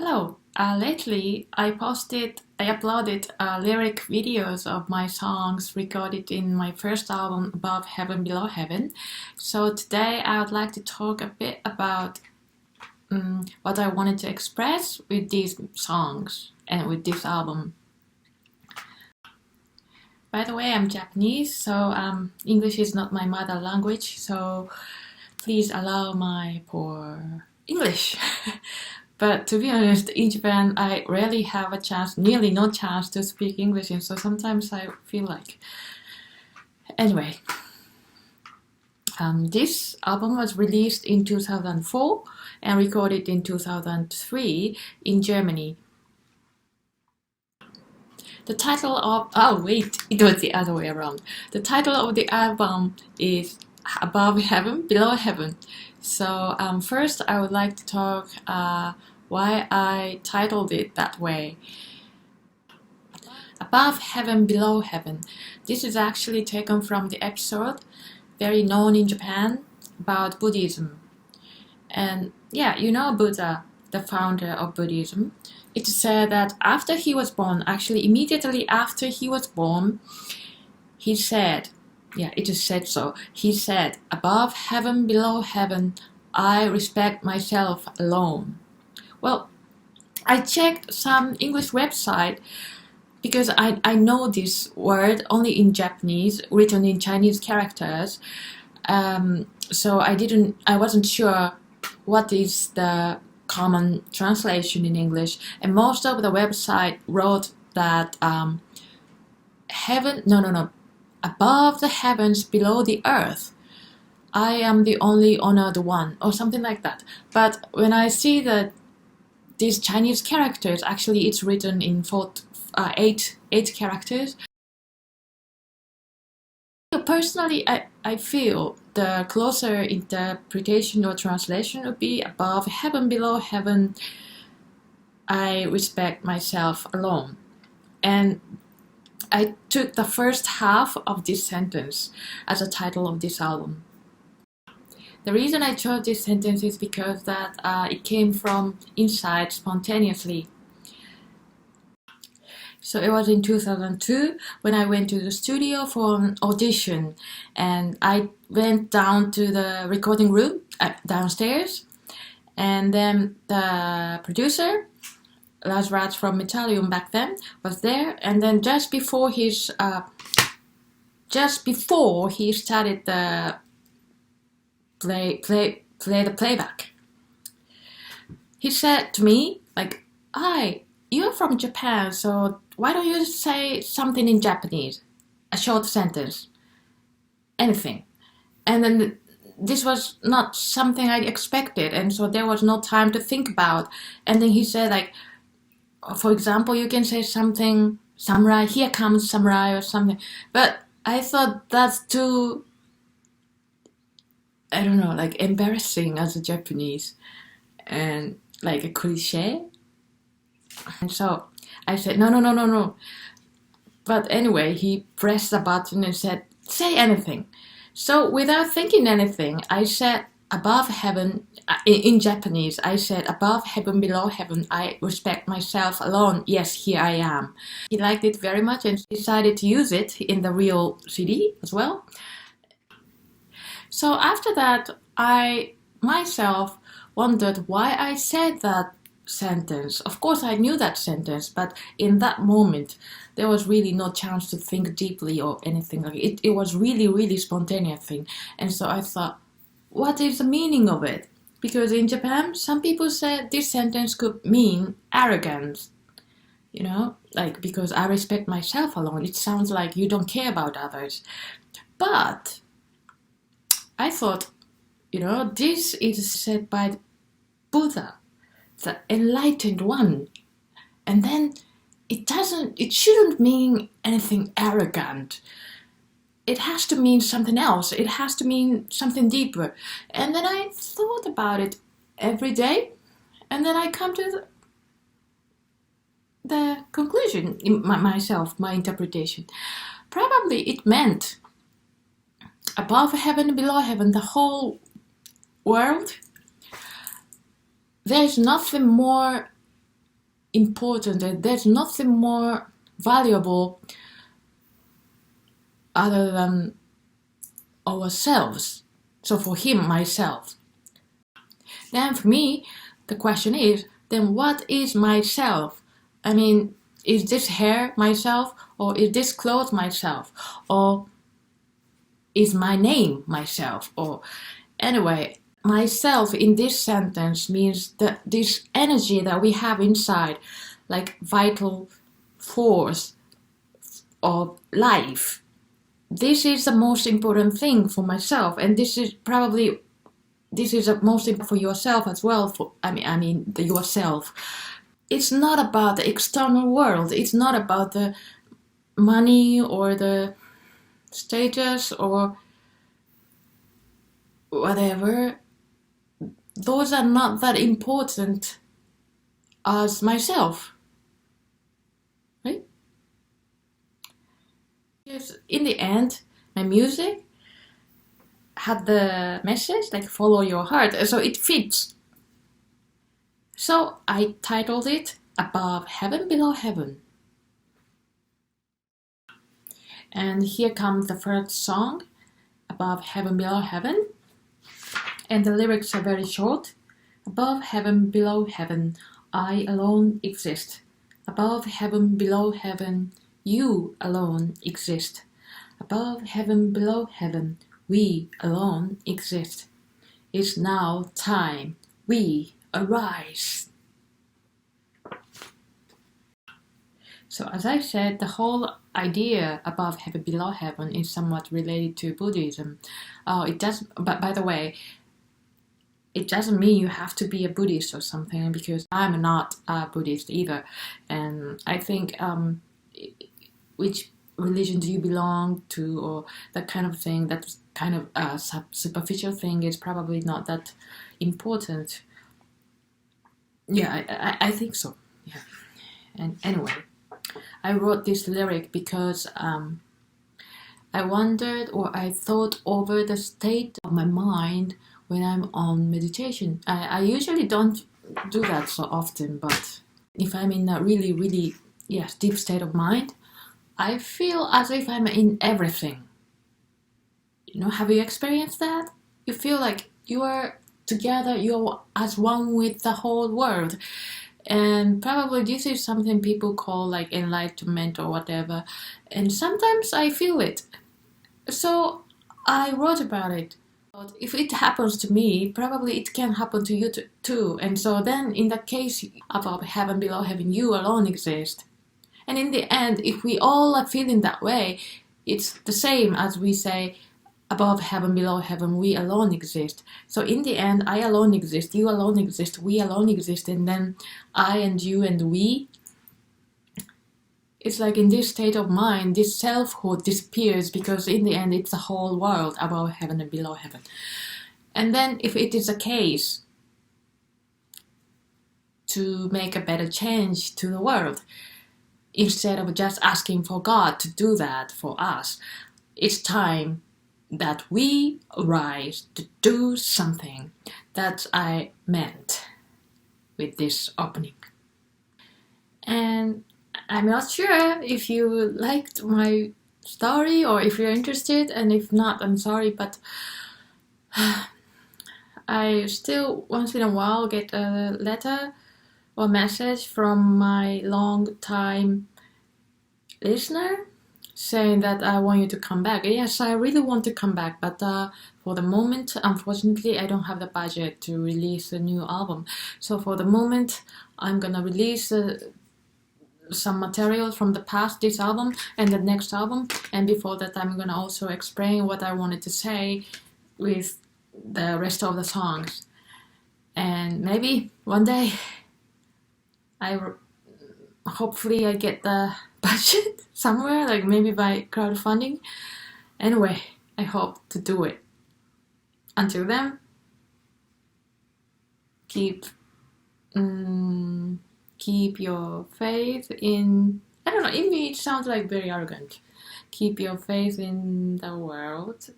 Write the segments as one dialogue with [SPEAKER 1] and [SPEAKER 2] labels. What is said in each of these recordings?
[SPEAKER 1] Hello. Lately, I uploaded lyric videos of my songs recorded in my first album, Above Heaven, Below Heaven. So today I would like to talk a bit about what I wanted to express with these songs and with this album. By the way, I'm Japanese, so English is not my mother language, so please allow my poor English. But to be honest, in Japan, I rarely have a chance, nearly no chance to speak English, and so sometimes I feel like. Anyway, this album was released in 2004 and recorded in 2003 in Germany. The title of, oh wait, it was the other way around. The title of the album is Above Heaven, Below Heaven. So first I would like to talk why I titled it that way. Above Heaven, Below Heaven. This is actually taken from the episode, very known in Japan, about Buddhism. And yeah, you know Buddha, the founder of Buddhism. It's said that after he was born, actually immediately after he was born, he said, yeah, it is said so. He said, above heaven, below heaven, I respect myself alone. Well, I checked some English website because I know this word only in Japanese, written in Chinese characters. So I wasn't sure what is the common translation in English, and most of the website wrote that above the heavens, below the earth, I am the only honored one, or something like that. But when I see that these Chinese characters, actually it's written in eight characters. Personally, I feel the closer interpretation or translation would be above heaven, below heaven, I respect myself alone. And I took the first half of this sentence as a title of this album. The reason I chose this sentence is because that it came from inside spontaneously. So it was in 2002 when I went to the studio for an audition, and I went down to the recording room downstairs, and then the producer, Lars from Metallium back then, was there, and then just before he started the play the playback, he said to me like, "Hi, you're from Japan, so why don't you say something in Japanese? A short sentence. Anything." And then this was not something I expected, and so there was no time to think about. And then he said like, for example, you can say something, samurai, here comes samurai or something. But I thought that's too, I don't know, like embarrassing as a Japanese and like a cliche. And so I said, no. But anyway, he pressed the button and said, say anything. So without thinking anything, I said, above heaven, in Japanese, I said, above heaven, below heaven, I respect myself alone. Yes, here I am. He liked it very much and decided to use it in the real CD as well. So after that, I myself wondered why I said that sentence. Of course, I knew that sentence, but in that moment, there was really no chance to think deeply or anything like it. It was really spontaneous thing. And so I thought, what is the meaning of it? Because in Japan, some people said this sentence could mean arrogance. You know, like, because I respect myself alone. It sounds like you don't care about others. But I thought, this is said by Buddha, the enlightened one. And then it shouldn't mean anything arrogant. It has to mean something else. It has to mean something deeper. And then I thought about it every day, and then I come to the conclusion in my interpretation. Probably it meant above heaven, below heaven, the whole world. There's nothing more important, and there's nothing more valuable other than ourselves. So for him, myself. Then for me, the question is, then what is myself? I mean, is this hair myself? Or is this clothes myself? Or is my name myself? Or anyway, myself in this sentence means that this energy that we have inside, like vital force of life. This is the most important thing for myself, and this is the most important for yourself as well. Yourself. It's not about the external world. It's not about the money or the status or whatever. Those are not that important as myself, right? Because in the end, my music had the message like follow your heart, so it fits. So I titled it Above Heaven, Below Heaven. And here comes the first song, Above Heaven, Below Heaven. And the lyrics are very short. Above heaven, below heaven, I alone exist. Above heaven, below heaven, you alone exist. Above heaven, below heaven, we alone exist. It's now time we arise. So as I said, the whole idea above heaven, below heaven is somewhat related to Buddhism. But by the way, it doesn't mean you have to be a Buddhist or something, because I'm not a Buddhist either. And I think which religion do you belong to, or that kind of thing, that kind of superficial thing is probably not that important. Yeah, I think so. Yeah. And anyway, I wrote this lyric because I wondered, or I thought over the state of my mind when I'm on meditation. I usually don't do that so often, but if I'm in a really, really deep state of mind, I feel as if I'm in everything. Have you experienced that? You feel like you are together, you're as one with the whole world. And probably this is something people call like enlightenment or whatever. And sometimes I feel it. So I wrote about it. But if it happens to me, probably it can happen to you too. And so then in that case, above heaven, below heaven, you alone exist. And in the end, if we all are feeling that way, it's the same as we say, above heaven, below heaven, we alone exist. So in the end, I alone exist, you alone exist, we alone exist, and then I and you and we. It's like in this state of mind, this selfhood disappears, because in the end, it's the whole world above heaven and below heaven. And then if it is a case to make a better change to the world, instead of just asking for God to do that for us, it's time that we arise to do something. That I meant with this opening. And I'm not sure if you liked my story or if you're interested, and if not, I'm sorry, but I still once in a while get a letter or message from my long time listener saying that I want you to come back. Yes, I really want to come back, but for the moment, unfortunately, I don't have the budget to release a new album. So for the moment, I'm gonna release some material from the past, this album and the next album, and before that I'm gonna also explain what I wanted to say with the rest of the songs. And maybe one day hopefully I get the budget somewhere, like maybe by crowdfunding. Anyway, I hope to do it. Until then, keep your faith in, I don't know, in me it sounds like very arrogant. Keep your faith in the world,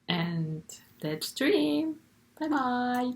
[SPEAKER 1] and let's dream. Bye bye.